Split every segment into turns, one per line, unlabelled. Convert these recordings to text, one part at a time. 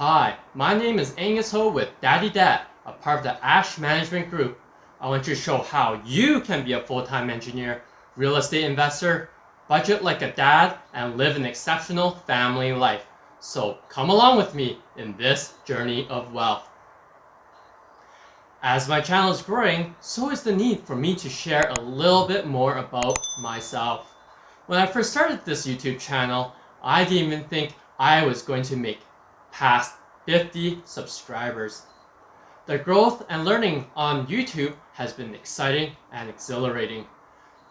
Hi, my name is Angus Ho with Daddy Dad, a part of the Ash Management Group. I want to show how you can be a full-time engineer, real estate investor, budget like a dad, and live an exceptional family life. So come along with me in this journey of wealth. As my channel is growing, so is the need for me to share a little bit more about myself. When I first started this YouTube channel, I didn't even think I was going to make past 50 subscribers. The growth and learning on YouTube has been exciting and exhilarating.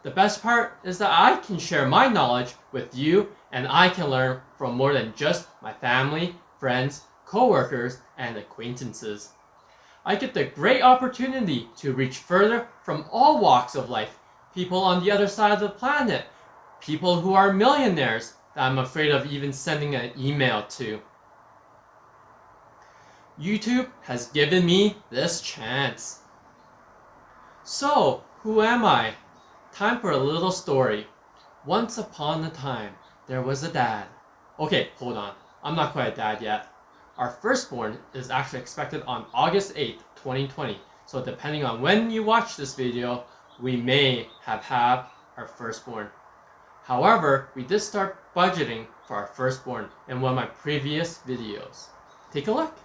The best part is that I can share my knowledge with you and I can learn from more than just my family, friends, co-workers, and acquaintances. I get the great opportunity to reach further from all walks of life, people on the other side of the planet, people who are millionaires that I'm afraid of even sending an email to. YouTube has given me this chance. So, who am I? Time for a little story. Once upon a time, there was a dad. Okay, hold on. I'm not quite a dad yet. Our firstborn is actually expected on August 8th, 2020. So depending on when you watch this video, we may have had our firstborn. However, we did start budgeting for our firstborn in one of my previous videos. Take a look.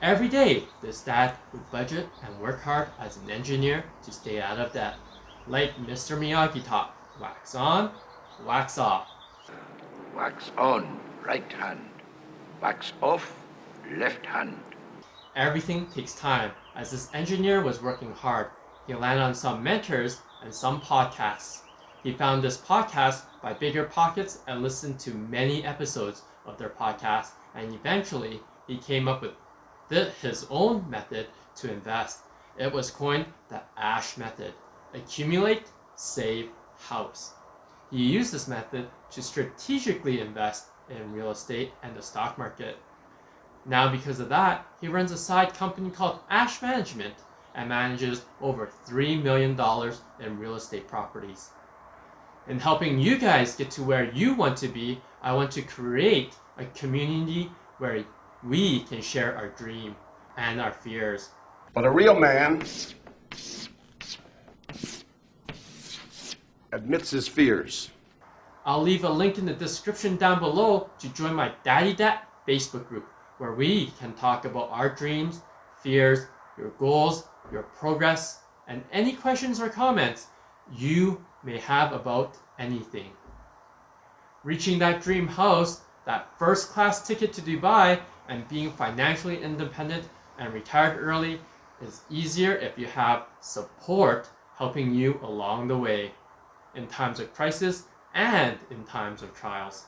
Every day, this dad would budget and work hard as an engineer to stay out of debt. Like Mr. Miyagi taught, wax on, wax off.
Wax on, right hand. Wax off, left hand.
Everything takes time. As this engineer was working hard, he landed on some mentors and some podcasts. He found this podcast by Bigger Pockets and listened to many episodes of their podcast, and eventually he came up with his own method to invest. It was coined the ASH method. Accumulate, save, house. He used this method to strategically invest in real estate and the stock market. Now because of that, he runs a side company called Ash Management and manages over $3 million in real estate properties. In helping you guys get to where you want to be, I want to create a community where we can share our dream and our fears.
But a real man admits his fears.
I'll leave a link in the description down below to join my Daddy Dad Facebook group where we can talk about our dreams, fears, your goals, your progress, and any questions or comments you may have about anything. Reaching that dream house, that first class ticket to Dubai, and being financially independent and retired early is easier if you have support helping you along the way in times of crisis and in times of trials.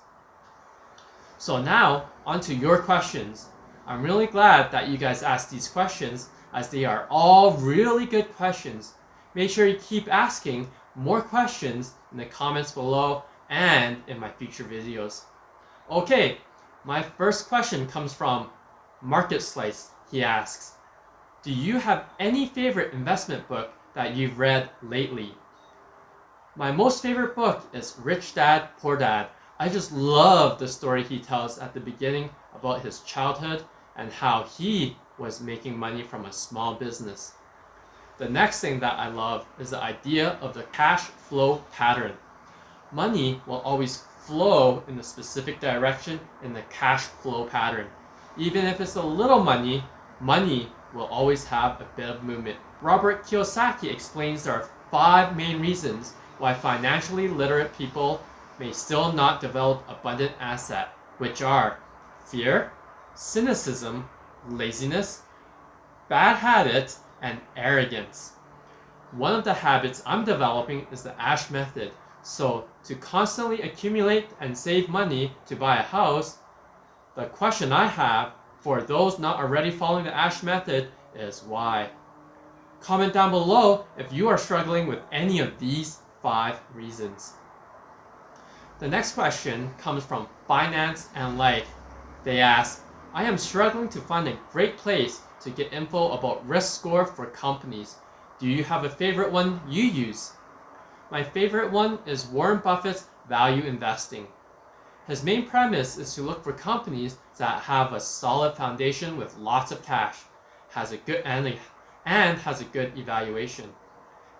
So now, on to your questions. I'm really glad that you guys asked these questions as they are all really good questions. Make sure you keep asking more questions in the comments below and in my future videos. Okay, my first question comes from Market Slice. He asks, do you have any favorite investment book that you've read lately? My most favorite book is Rich Dad, Poor Dad. I just love the story he tells at the beginning about his childhood and how he was making money from a small business. The next thing that I love is the idea of the cash flow pattern. Money will always flow in a specific direction in the cash flow pattern. Even if it's a little money, money will always have a bit of movement. Robert Kiyosaki explains there are 5 main reasons why financially literate people may still not develop abundant asset, which are fear, cynicism, laziness, bad habits, and arrogance. One of the habits I'm developing is the ASH method. So to constantly accumulate and save money to buy a house, the question I have for those not already following the ASH method is why? Comment down below if you are struggling with any of these 5 reasons. The next question comes from Finance and Life. They ask, I am struggling to find a great place to get info about risk score for companies. Do you have a favorite one you use? My favorite one is Warren Buffett's Value Investing. His main premise is to look for companies that have a solid foundation with lots of cash, has a good and has a good evaluation.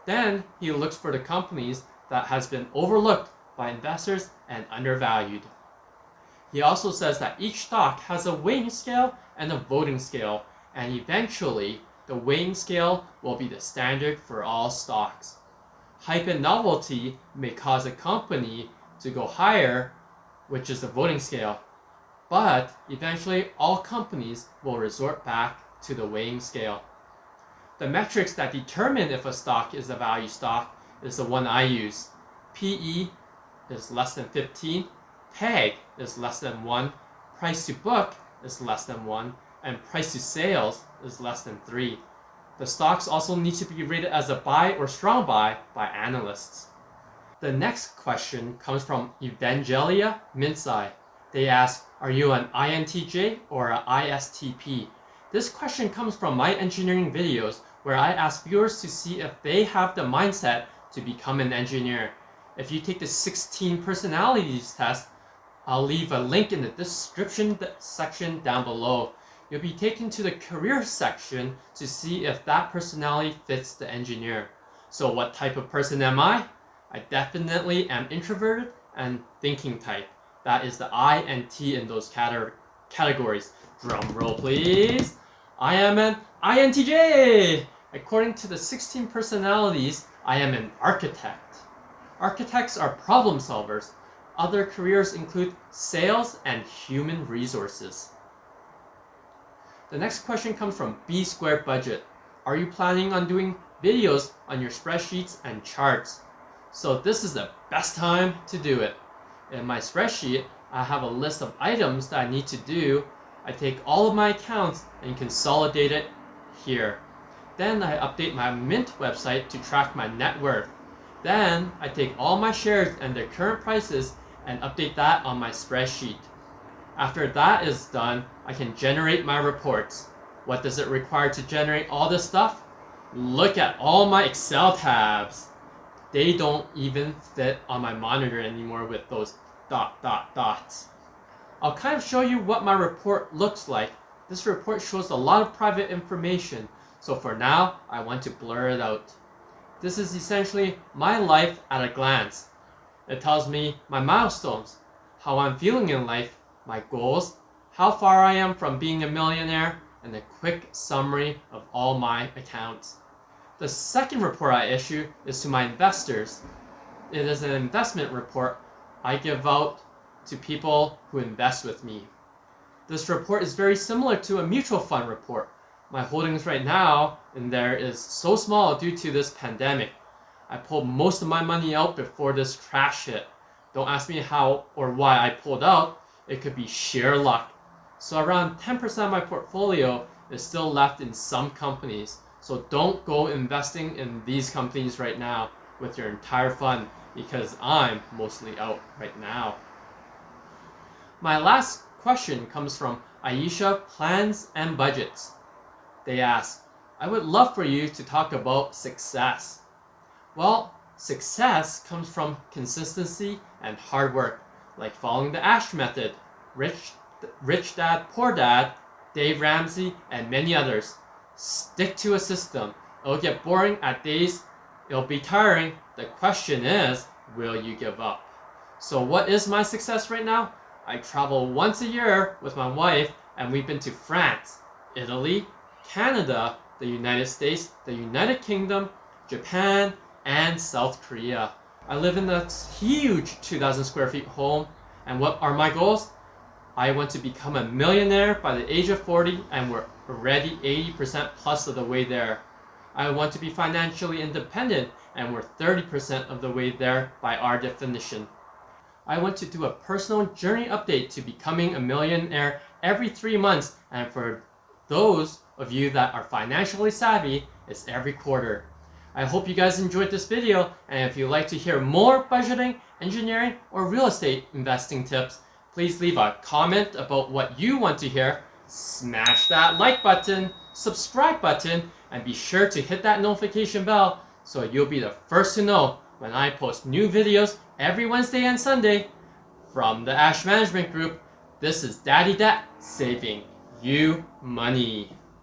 Then he looks for the companies that has been overlooked by investors and undervalued. He also says that each stock has a weighing scale and a voting scale, and eventually the weighing scale will be the standard for all stocks. Hype and novelty may cause a company to go higher, which is the voting scale, but eventually all companies will resort back to the weighing scale. The metrics that determine if a stock is a value stock is the one I use. PE is less than 15, PEG is less than 1, price to book is less than 1, and price to sales is less than 3. The stocks also need to be rated as a buy or strong buy by analysts. The next question comes from Evangelia Minsai. They ask, are you an INTJ or an ISTP? This question comes from my engineering videos where I ask viewers to see if they have the mindset to become an engineer. If you take the 16 personalities test, I'll leave a link in the description section down below. You'll be taken to the career section to see if that personality fits the engineer. So what type of person am I? I definitely am introverted and thinking type. That is the I and T in those categories. Drum roll please. I am an INTJ! According to the 16 personalities, I am an architect. Architects are problem solvers. Other careers include sales and human resources. The next question comes from B Square Budget. Are you planning on doing videos on your spreadsheets and charts? So this is the best time to do it. In my spreadsheet, I have a list of items that I need to do. I take all of my accounts and consolidate it here. Then I update my Mint website to track my net worth. Then I take all my shares and their current prices and update that on my spreadsheet. After that is done, I can generate my reports. What does it require to generate all this stuff? Look at all my Excel tabs. They don't even fit on my monitor anymore with those dots. I'll kind of show you what my report looks like. This report shows a lot of private information, so for now, I want to blur it out. This is essentially my life at a glance. It tells me my milestones, how I'm feeling in life, my goals, how far I am from being a millionaire, and a quick summary of all my accounts. The second report I issue is to my investors. It is an investment report I give out to people who invest with me. This report is very similar to a mutual fund report. My holdings right now in there is so small due to this pandemic. I pulled most of my money out before this crash hit. Don't ask me how or why I pulled out. It could be sheer luck. So around 10% of my portfolio is still left in some companies. So don't go investing in these companies right now with your entire fund because I'm mostly out right now. My last question comes from Aisha Plans and Budgets. They ask, I would love for you to talk about success. Well, success comes from consistency and hard work, like following the Ash method, Rich Dad, Poor Dad, Dave Ramsey, and many others. Stick to a system. It'll get boring at days. It'll be tiring. The question is, will you give up? So what is my success right now? I travel once a year with my wife, and we've been to France, Italy, Canada, the United States, the United Kingdom, Japan, and South Korea. I live in a huge 2,000 square feet home, and what are my goals? I want to become a millionaire by the age of 40, and we're already 80% plus of the way there. I want to be financially independent, and we're 30% of the way there by our definition. I want to do a personal journey update to becoming a millionaire every 3 months, and for those of you that are financially savvy, it's every quarter. I hope you guys enjoyed this video, and if you'd like to hear more budgeting, engineering, or real estate investing tips, please leave a comment about what you want to hear, smash that like button, subscribe button, and be sure to hit that notification bell so you'll be the first to know when I post new videos every Wednesday and Sunday. From the Ash Management Group, this is Daddy Dat saving you money.